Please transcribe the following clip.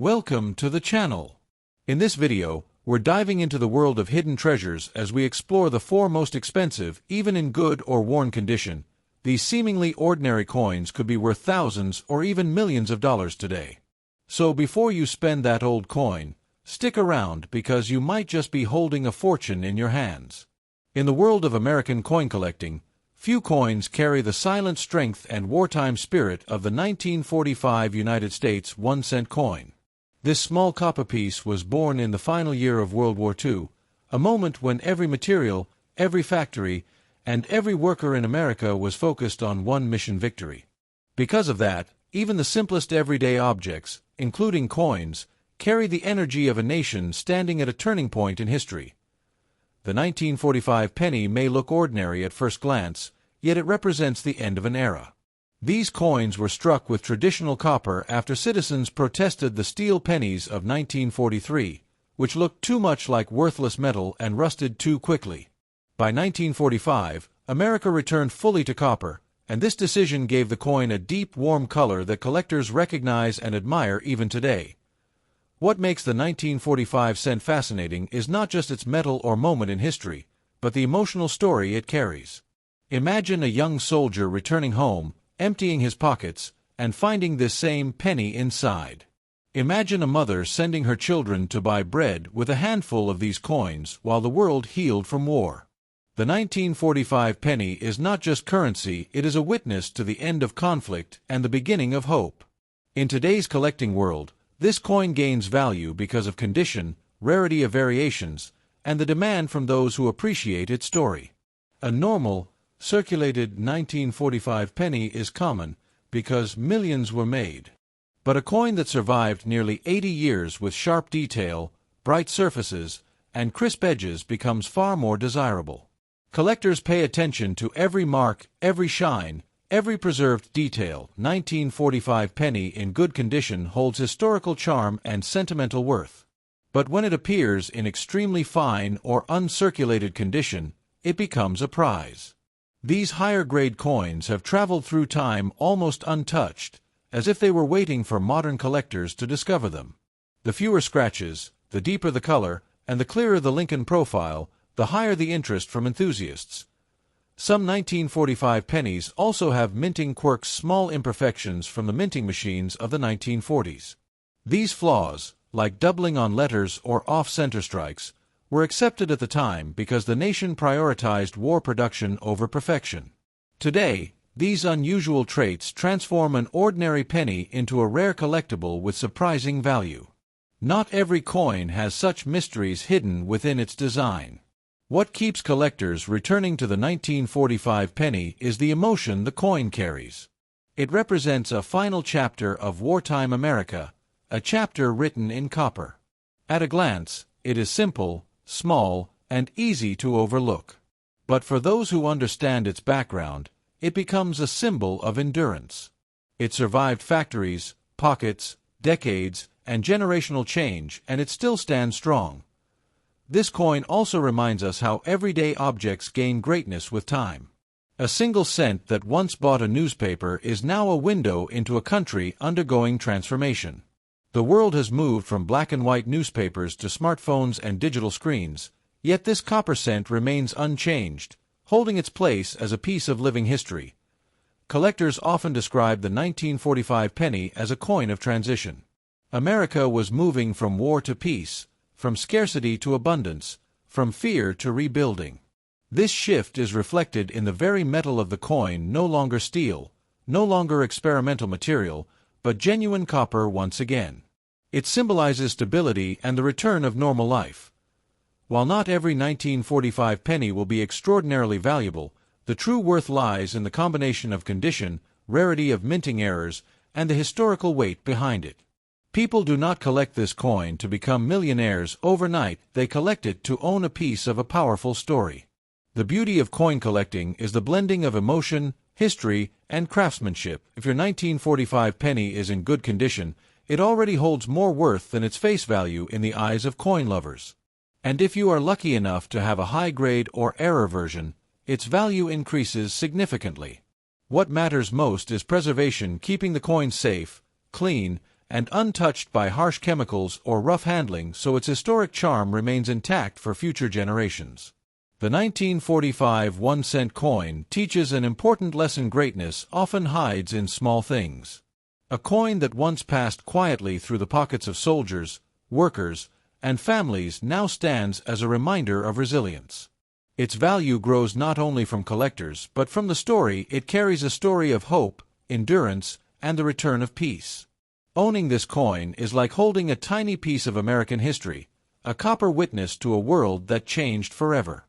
Welcome to the channel. In this video, we're diving into the world of hidden treasures as we explore the four most expensive, even in good or worn condition. These seemingly ordinary coins could be worth thousands or even millions of dollars today. So before you spend that old coin, stick around because you might just be holding a fortune in your hands. In the world of American coin collecting, few coins carry the silent strength and wartime spirit of the 1945 United States 1-cent coin. This small copper piece was born in the final year of World War II, a moment when every material, every factory, and every worker in America was focused on one mission: victory. Because of that, even the simplest everyday objects, including coins, carry the energy of a nation standing at a turning point in history. The 1945 penny may look ordinary at first glance, yet it represents the end of an era. These coins were struck with traditional copper after citizens protested the steel pennies of 1943, which looked too much like worthless metal and rusted too quickly. By 1945, America returned fully to copper, and this decision gave the coin a deep, warm color that collectors recognize and admire even today. What makes the 1945 cent fascinating is not just its metal or moment in history, but the emotional story it carries. Imagine a young soldier returning home, emptying his pockets, and finding this same penny inside. Imagine a mother sending her children to buy bread with a handful of these coins while the world healed from war. The 1945 penny is not just currency, it is a witness to the end of conflict and the beginning of hope. In today's collecting world, this coin gains value because of condition, rarity of variations, and the demand from those who appreciate its story. A normal, circulated 1945 penny is common because millions were made. But a coin that survived nearly 80 years with sharp detail, bright surfaces, and crisp edges becomes far more desirable. Collectors pay attention to every mark, every shine, every preserved detail. 1945 penny in good condition holds historical charm and sentimental worth. But when it appears in extremely fine or uncirculated condition, it becomes a prize. These higher-grade coins have traveled through time almost untouched, as if they were waiting for modern collectors to discover them. The fewer scratches, the deeper the color, and the clearer the Lincoln profile, the higher the interest from enthusiasts. Some 1945 pennies also have minting quirks, small imperfections from the minting machines of the 1940s. These flaws, like doubling on letters or off-center strikes, were accepted at the time because the nation prioritized war production over perfection. Today, these unusual traits transform an ordinary penny into a rare collectible with surprising value. Not every coin has such mysteries hidden within its design. What keeps collectors returning to the 1945 penny is the emotion the coin carries. It represents a final chapter of wartime America, a chapter written in copper. At a glance, it is simple, small, and easy to overlook. But for those who understand its background, it becomes a symbol of endurance. It survived factories, pockets, decades, and generational change, and it still stands strong. This coin also reminds us how everyday objects gain greatness with time. A single cent that once bought a newspaper is now a window into a country undergoing transformation. The world has moved from black and white newspapers to smartphones and digital screens, yet this copper cent remains unchanged, holding its place as a piece of living history. Collectors often describe the 1945 penny as a coin of transition. America was moving from war to peace, from scarcity to abundance, from fear to rebuilding. This shift is reflected in the very metal of the coin, no longer steel, no longer experimental material, but genuine copper once again. It symbolizes stability and the return of normal life. While not every 1945 penny will be extraordinarily valuable, the true worth lies in the combination of condition, rarity of minting errors, and the historical weight behind it. People do not collect this coin to become millionaires overnight, they collect it to own a piece of a powerful story. The beauty of coin collecting is the blending of emotion, history, and craftsmanship. If your 1945 penny is in good condition, it already holds more worth than its face value in the eyes of coin lovers. And if you are lucky enough to have a high-grade or error version, its value increases significantly. What matters most is preservation, keeping the coin safe, clean, and untouched by harsh chemicals or rough handling, so its historic charm remains intact for future generations. The 1945 1-cent coin teaches an important lesson: greatness often hides in small things. A coin that once passed quietly through the pockets of soldiers, workers, and families now stands as a reminder of resilience. Its value grows not only from collectors, but from the story it carries: a story of hope, endurance, and the return of peace. Owning this coin is like holding a tiny piece of American history, a copper witness to a world that changed forever.